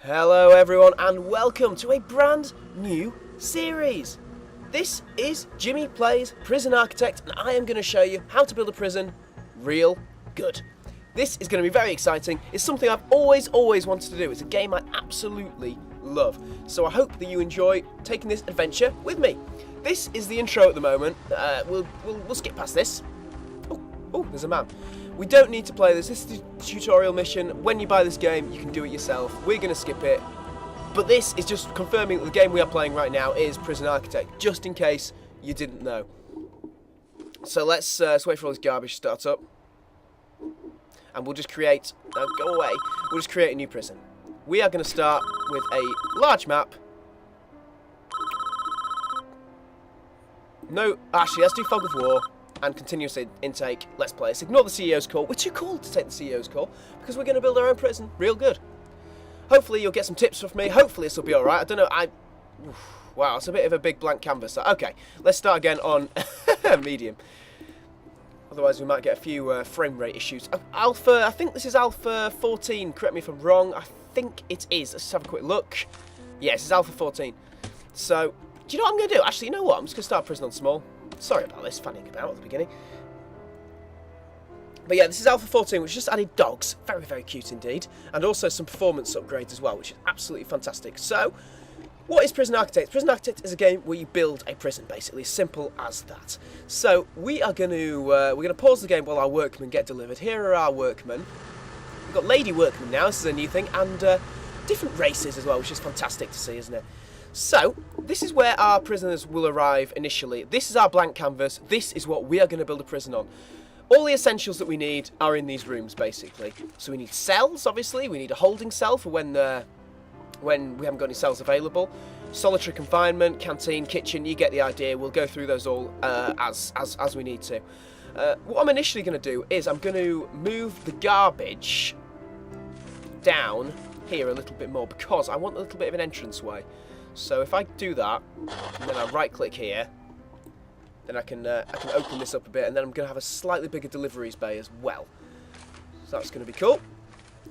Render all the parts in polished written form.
Hello everyone and welcome to a brand new series. This is Jimmy Plays Prison Architect and I am going to show you how to build a prison real good. This is going to be very exciting. It's something I've always wanted to do. It's a game I absolutely love. So I hope that you enjoy taking this adventure with me. This is the intro at the moment. We'll skip past this. Oh, there's a man. We don't need to play this. This is the tutorial mission. When you buy this game, you can do it yourself. We're going to skip it. But this is just confirming that the game we are playing right now is Prison Architect, just in case you didn't know. So let's wait for all this garbage to start up. And we'll just create... go away. We'll just create a new prison. We are going to start with a large map. No, actually, let's do Fog of War. And continuous intake, let's play. Let's ignore the CEO's call. We're too cool to take the CEO's call because we're going to build our own prison. Real good. Hopefully you'll get some tips from me. Hopefully this will be alright. I don't know. Wow, it's a bit of a big blank canvas. Okay, let's start again on medium. Otherwise we might get a few frame rate issues. Alpha, I think this is Alpha 14. Correct me if I'm wrong. I think it is. Let's just have a quick look. Yes, it's Alpha 14. So, do you know what I'm going to do? Actually, you know what? I'm just going to start prison on small. Sorry about this, fanning about at the beginning. But yeah, this is Alpha 14, which just added dogs. Very, very cute indeed. And also some performance upgrades as well, which is absolutely fantastic. So, what is Prison Architect? Prison Architect is a game where you build a prison, basically. Simple as that. So, we are going to we're going to pause the game while our workmen get delivered. Here are our workmen. We've got lady workmen now, this is a new thing. And different races as well, which is fantastic to see, isn't it? So, this is where our prisoners will arrive initially. This is our blank canvas. This is what we are going to build a prison on. All the essentials that we need are in these rooms, basically. So we need cells, obviously. We need a holding cell for when we haven't got any cells available. Solitary confinement, canteen, kitchen, you get the idea. We'll go through those all as we need to. What I'm initially going to do is I'm going to move the garbage down here a little bit more because I want a little bit of an entranceway. So if I do that, and then I right-click here, then I can open this up a bit, and then I'm going to have a slightly bigger deliveries bay as well. So that's going to be cool.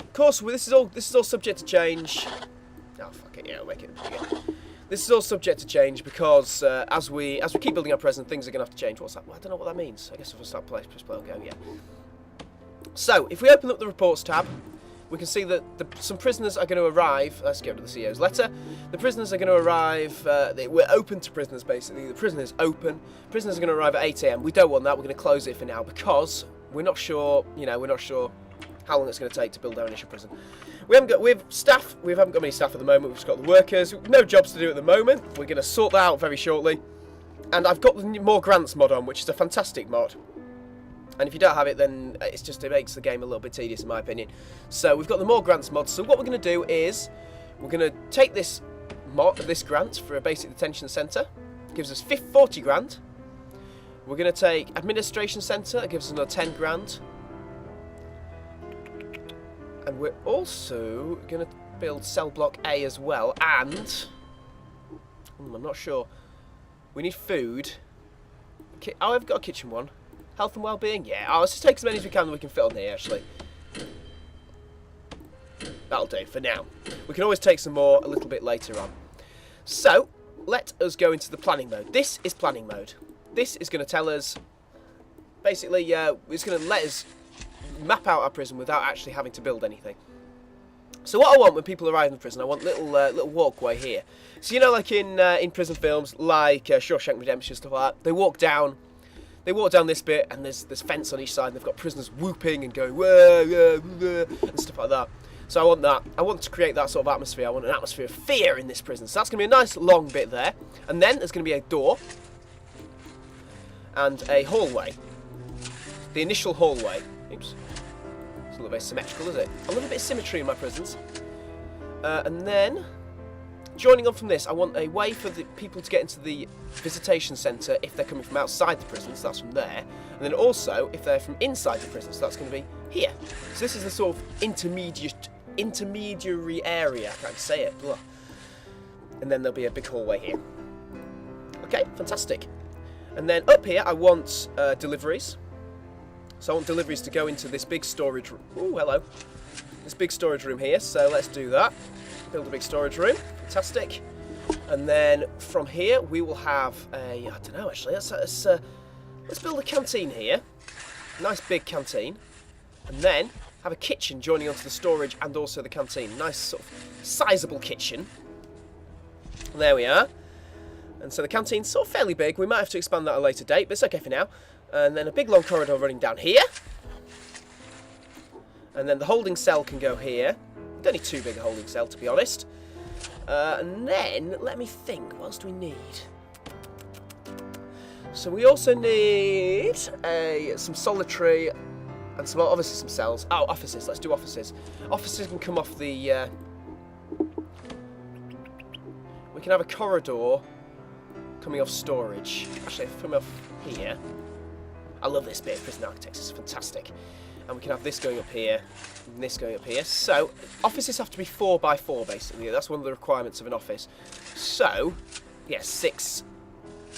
Of course, this is all subject to change. Oh fuck it, yeah, I'll make it bigger. This is all subject to change because as we keep building our prison, things are going to have to change. What's that? Well, I don't know what that means. I guess if I start play, press play, go, yeah. So if we open up the reports tab, we can see that some prisoners are going to arrive. Let's get rid of the CEO's letter. The prisoners are going to arrive. We're open to prisoners, basically. The prison is open. Prisoners are going to arrive at 8 AM. We don't want that. We're going to close it for now because we're not sure. We're not sure how long it's going to take to build our initial prison. We haven't got many staff at the moment. We've just got the workers. No jobs to do at the moment. We're going to sort that out very shortly. And I've got the more grants mod on, which is a fantastic mod. And if you don't have it, then it makes the game a little bit tedious, in my opinion. So we've got the more grants mod. So what we're going to do is we're going to take this grant for a basic detention centre. Gives us 40 grand. We're going to take administration centre. It gives us another 10 grand. And we're also going to build cell block A as well. And I'm not sure. We need food. Oh, I've got a kitchen one. Health and well-being? Yeah, let's just take as many as we can that we can fit on here, actually. That'll do for now. We can always take some more a little bit later on. So, let us go into the planning mode. This is planning mode. This is going to tell us, basically, it's going to let us map out our prison without actually having to build anything. So what I want when people arrive in the prison, I want little walkway here. So, like in prison films, like Shawshank Redemption, stuff like that, they walk down this bit, and there's fence on each side, and they've got prisoners whooping and going, whoa, whoa, whoa, and stuff like that. So I want that. I want to create that sort of atmosphere. I want an atmosphere of fear in this prison. So that's going to be a nice long bit there. And then there's going to be a door and a hallway. The initial hallway. Oops. It's not very symmetrical, is it? I love a bit of symmetry in my prisons. And then, joining on from this, I want a way for the people to get into the visitation centre if they're coming from outside the prison, so that's from there. And then also, if they're from inside the prison, so that's going to be here. So this is the sort of intermediary area, I can't say it. Blah. And then there'll be a big hallway here. Okay, fantastic. And then up here, I want deliveries. So I want deliveries to go into this big storage room. Oh, hello. this big storage room here, so let's do that. Build a big storage room. Fantastic. And then from here we will have a, I don't know actually, let's build a canteen here. Nice big canteen. And then have a kitchen joining onto the storage and also the canteen. Nice sort of sizable kitchen. There we are. And so the canteen's sort of fairly big. We might have to expand that at a later date, but it's okay for now. And then a big long corridor running down here. And then the holding cell can go here. Don't need too big a holding cell, to be honest. And then, let me think, what else do we need? So we also need some solitary and some, obviously some cells. Oh, offices, let's do offices. Offices can come off the... we can have a corridor coming off storage. Actually, if coming off here. I love this bit of Prison Architects, it's fantastic. And we can have this going up here, and this going up here. So, offices have to be 4 by 4 basically. That's one of the requirements of an office. So, yeah, 6.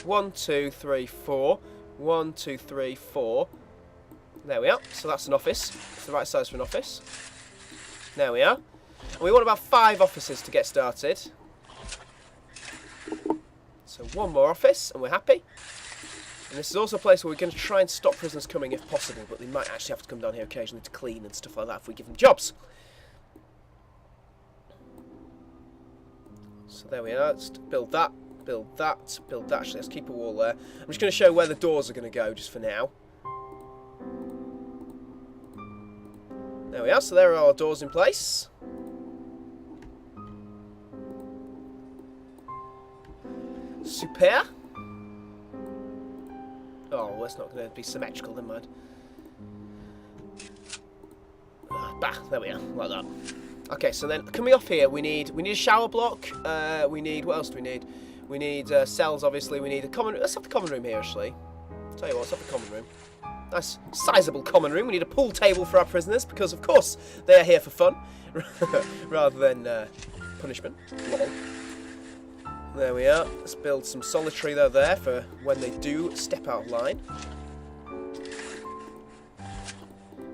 1, 2, 3, 4. 1, 2, 3, 4. There we are. So that's an office. It's the right size for an office. There we are. And we want about 5 offices to get started. So 1 more office, and we're happy. And this is also a place where we're going to try and stop prisoners coming if possible, but they might actually have to come down here occasionally to clean and stuff like that if we give them jobs. So there we are. Let's build that, build that, build that. Actually, let's keep a wall there. I'm just going to show where the doors are going to go just for now. There we are. So there are our doors in place. Super. Oh, well, it's not going to be symmetrical, never mind. Bah, there we are, like that. Okay, so then coming off here, we need a shower block. We need, what else do we need? We need cells, obviously. We need a common. Let's have the common room here, actually. Tell you what, let's have the common room. Nice, sizable common room. We need a pool table for our prisoners because, of course, they are here for fun rather than punishment. Lol. There we are. Let's build some solitary though there for when they do step out of line.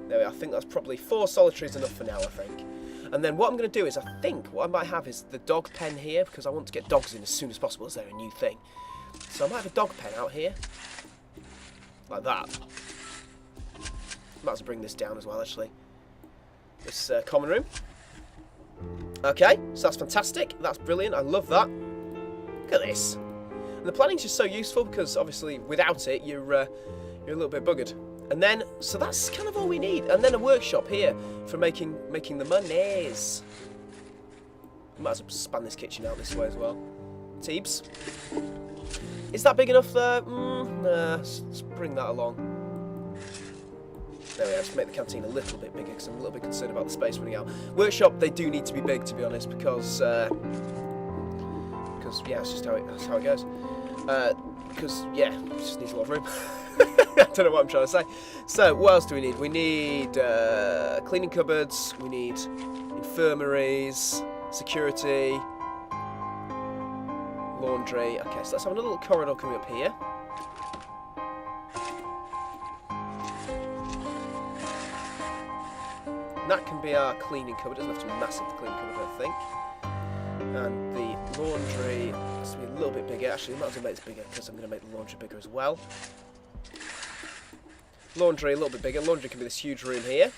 There we are. I think that's probably 4 solitaries enough for now, I think. And then what I'm going to do is, I think what I might have is the dog pen here because I want to get dogs in as soon as possible as they're a new thing. So I might have a dog pen out here. Like that. Might as well bring this down as well, actually. This common room. Okay, so that's fantastic. That's brilliant. I love that. Look at this. And the planning's just so useful because obviously without it you're a little bit buggered. And then so that's kind of all we need. And then a workshop here for making the monies. Might as well span this kitchen out this way as well. Teebs. Is that big enough there? Nah, let's bring that along. There we are, just make the canteen a little bit bigger because I'm a little bit concerned about the space running out. Workshop, they do need to be big to be honest because yeah, it's just that's how it goes. Because yeah, it just needs a lot of room. I don't know what I'm trying to say. So what else do we need? We need cleaning cupboards. We need infirmaries, security, laundry. Okay, so let's have another little corridor coming up here. And that can be our cleaning cupboard. It doesn't have to be massive, the cleaning cupboard, I think. And the laundry has to be a little bit bigger. Actually, I might as well make this bigger because I'm going to make the laundry bigger as well. Laundry a little bit bigger. Laundry can be this huge room here.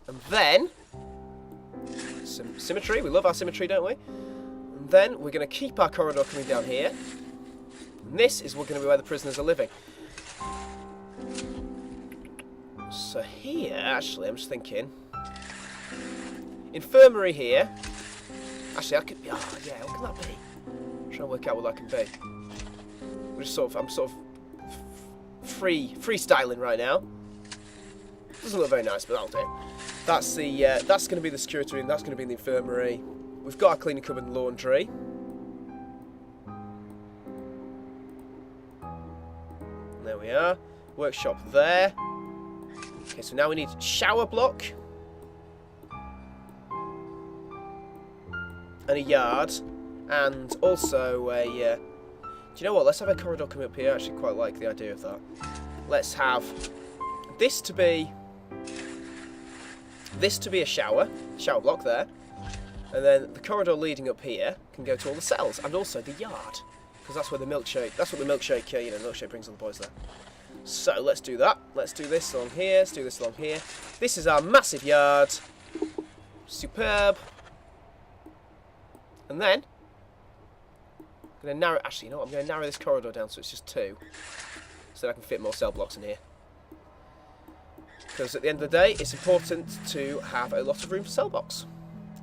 And then, some symmetry. We love our symmetry, don't we? And then we're going to keep our corridor coming down here. And this is going to be where the prisoners are living. So here, actually, I'm just thinking. Infirmary here. Actually, I could. Oh, yeah. What can that be? I'm trying to work out what that can be. I'm sort of freestyling right now. Doesn't look very nice, but that'll do. That's the. That's going to be the security room. That's going to be in the infirmary. We've got our cleaning cupboard and laundry. There we are. Workshop there. Okay, so now we need shower block. And a yard, and also a, do you know what, let's have a corridor coming up here. I actually quite like the idea of that. Let's have this to be this to be a shower block there, and then the corridor leading up here can go to all the cells and also the yard, because that's where the milkshake. That's what the milkshake, you know, the milkshake brings all the boys there. So let's do that. Let's do this along here. Let's do this along here. This is our massive yard. Superb. And then I'm going to narrow. Actually, you know what? I'm going to narrow this corridor down so it's just 2, so that I can fit more cell blocks in here. Because at the end of the day, it's important to have a lot of room for cell blocks.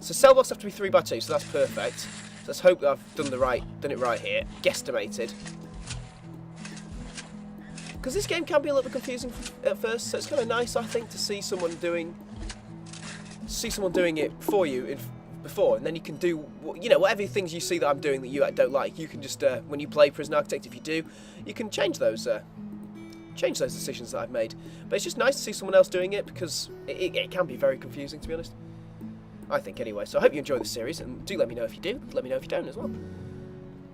So cell blocks have to be 3 by 2, so that's perfect. So let's hope that I've done it right here. Guesstimated. Because this game can be a little bit confusing at first, so it's kind of nice, I think, to see someone doing it for you before, and then you can do, you know, whatever things you see that I'm doing that you don't like. You can just when you play Prison Architect, if you do, you can change those decisions that I've made. But it's just nice to see someone else doing it, because it can be very confusing, to be honest. I think anyway. So I hope you enjoy the series, and do let me know if you do. Let me know if you don't as well.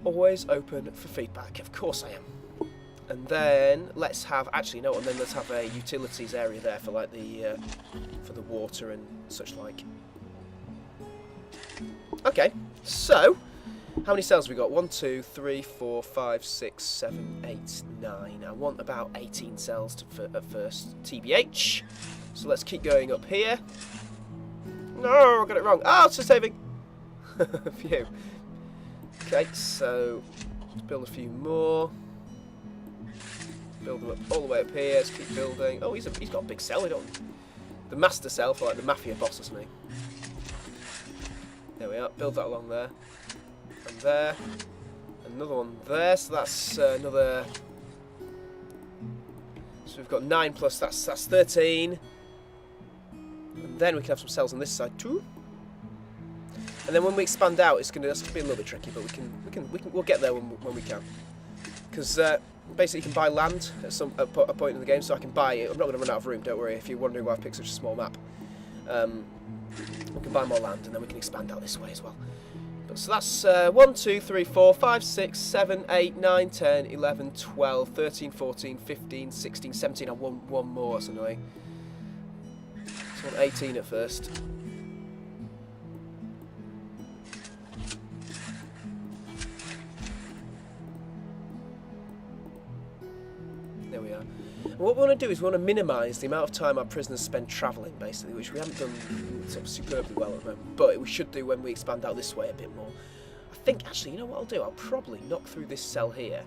Always open for feedback. Of course I am. And then let's have, actually no, and then let's have a utilities area there for like for the water and such like. Okay, so how many cells have we got? 1, 2, 3, 4, 5, 6, 7, 8, 9. I want about 18 cells at first, TBH. So let's keep going up here. No, I got it wrong. Oh, it's just saving. Phew. Okay, so let's build a few more. Build them up all the way up here. Let's keep building. Oh, he's got a big cell. We don't. The master cell for like the mafia boss or something. There we are. Build that along there, and there. Another one there. So that's another. So we've got 9 plus. That's 13. And then we can have some cells on this side too. And then when we expand out, that's gonna be a little bit tricky, but we'll get there when we can. Because basically you can buy land at a point in the game, so I can buy it. I'm not going to run out of room, don't worry, if you're wondering why I've picked such a small map. We can buy more land, and then we can expand out this way as well. So that's 1, 2, 3, 4, 5, 6, 7, 8, 9, 10, 11, 12, 13, 14, 15, 16, 17. I want one more, that's annoying. So I want 18 at first. There we are. And what we want to do is we want to minimise the amount of time our prisoners spend travelling, basically, which we haven't done sort of superbly well at the moment, but we should do when we expand out this way a bit more. I think, actually, you know what I'll do? I'll probably knock through this cell here.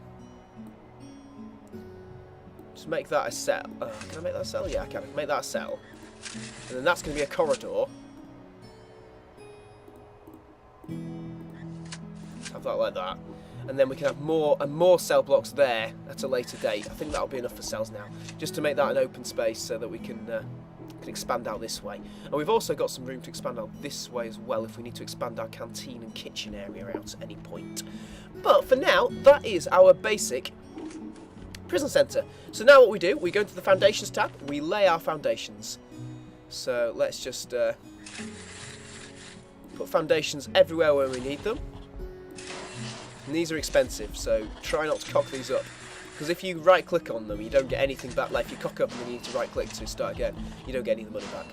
Just make that a cell. Can I make that a cell? Yeah, I can. Make that a cell. And then that's going to be a corridor. Have that like that. And then we can have more cell blocks there at a later date. I think that'll be enough for cells now, just to make that an open space so that we can expand out this way. And we've also got some room to expand out this way as well if we need to expand our canteen and kitchen area out at any point. But for now, that is our basic prison centre. So now what we do, we go into the foundations tab, we lay our foundations. So let's just put foundations everywhere where we need them. And these are expensive, so try not to cock these up. Because if you right click on them, you don't get anything back. Like if you cock up and then you need to right click to start again, you don't get any of the money back.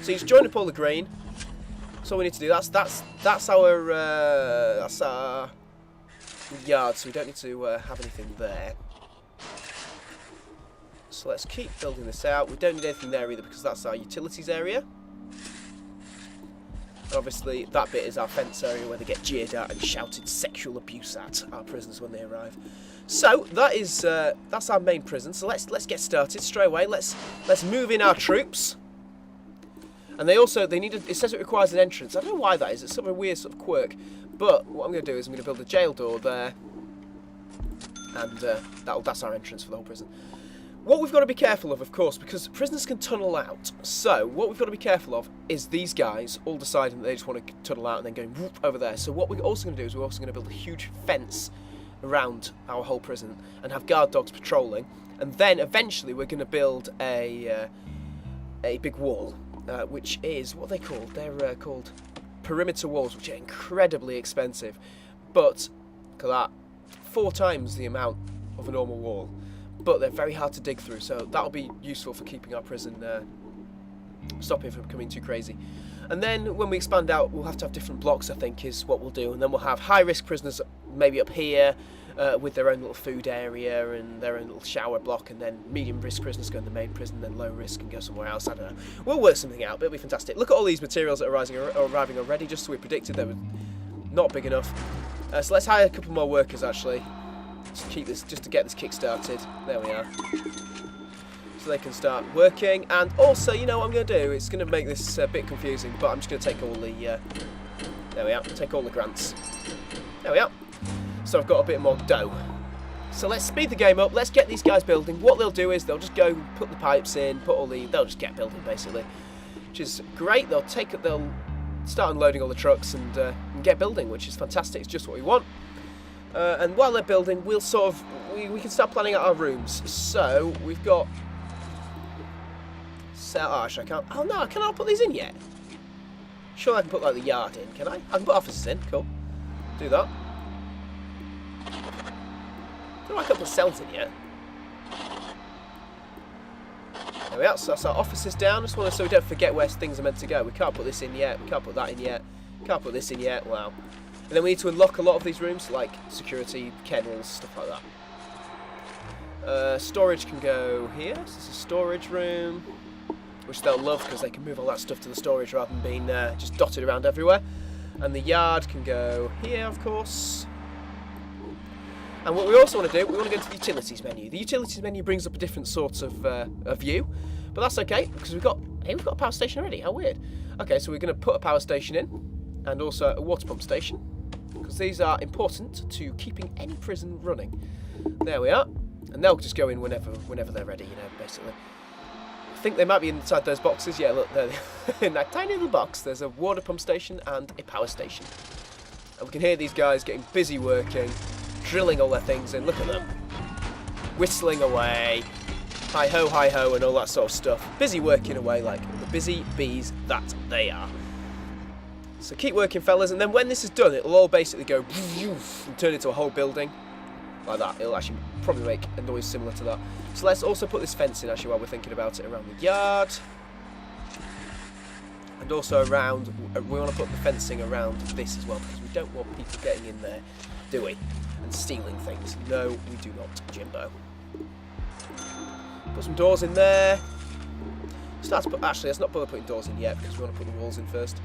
So you just join up all the green. That's all we need to do. That's our yard, so we don't need to have anything there. So let's keep building this out. We don't need anything there either because that's our utilities area. Obviously, that bit is our fence area where they get jeered at and shouted sexual abuse at our prisoners when they arrive. So that's our main prison. So let's get started straight away. Let's move in our troops. And it says it requires an entrance. I don't know why that is. It's sort of a weird sort of quirk. But what I'm going to do is I'm going to build a jail door there, and that's our entrance for the whole prison. What we've got to be careful of course, because prisoners can tunnel out. So what we've got to be careful of is these guys all deciding that they just want to tunnel out and then going whoop over there. So what we're also going to do is we're also going to build a huge fence around our whole prison and have guard dogs patrolling. And then eventually we're going to build a big wall, which is what they called. They're called perimeter walls, which are incredibly expensive. But look at that, 4 times the amount of a normal wall. But they're very hard to dig through, so that'll be useful for keeping our prison Stop it from becoming too crazy. And then when we expand out, we'll have to have different blocks, I think, is what we'll do. And then we'll have high-risk prisoners maybe up here with their own little food area and their own little shower block, and then medium-risk prisoners go in the main prison, then low-risk and go somewhere else. I don't know. We'll work something out, but it'll be fantastic. Look at all these materials that are arriving already, just as we predicted. They were not big enough. So let's hire a couple more workers, actually, just to get this kick-started. There we are. So they can start working, and also, you know what I'm going to do? It's going to make this a bit confusing, but I'm just going to take all the, there we are, take all the grants. There we are. So I've got a bit more dough. So let's speed the game up, let's get these guys building. What they'll do is they'll just go put the pipes in, they'll just get building basically, which is great. They'll start unloading all the trucks and get building, which is fantastic. It's just what we want. And while they're building, we'll we can start planning out our rooms. So we've got. Oh, actually, I can't. Oh no, can I put these in yet? Sure, I can put like the yard in. Can I? I can put offices in. Cool. Do that. No, I can't put cells in yet. There we are. So that's our offices down. Just want to so we don't forget where things are meant to go. We can't put this in yet. We can't put that in yet. Can't put this in yet. Wow. And then we need to unlock a lot of these rooms, like security, kennels, stuff like that. Storage can go here. So this is a storage room, which they'll love because they can move all that stuff to the storage rather than being just dotted around everywhere. And the yard can go here, of course. And what we also want to do, we want to go to the utilities menu. The utilities menu brings up a different sort of view, but that's okay because we've got a power station already. How weird. Okay, so we're going to put a power station in, and also a water pump station, because these are important to keeping any prison running. There we are, and they'll just go in whenever they're ready, you know, basically. I think they might be inside those boxes. Yeah, look, they're in that tiny little box. There's a water pump station and a power station. And we can hear these guys getting busy working, drilling all their things in. Look at them. Whistling away. Hi-ho, and all that sort of stuff. Busy working away like the busy bees that they are. So keep working, fellas. And then when this is done, it'll all basically go and turn into a whole building. Like that. It'll actually probably make a noise similar to that. So let's also put this fence in, actually, while we're thinking about it, around the yard. And also around, we want to put the fencing around this as well, because we don't want people getting in there, do we? And stealing things. No, we do not, Jimbo. Put some doors in there. Actually, let's not bother putting doors in yet, because we want to put the walls in first.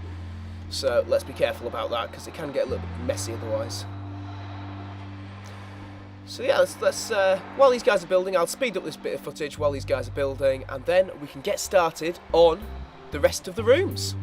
So let's be careful about that, because it can get a little bit messy otherwise. So yeah, let's while these guys are building, I'll speed up this bit of footage while these guys are building, and then we can get started on the rest of the rooms.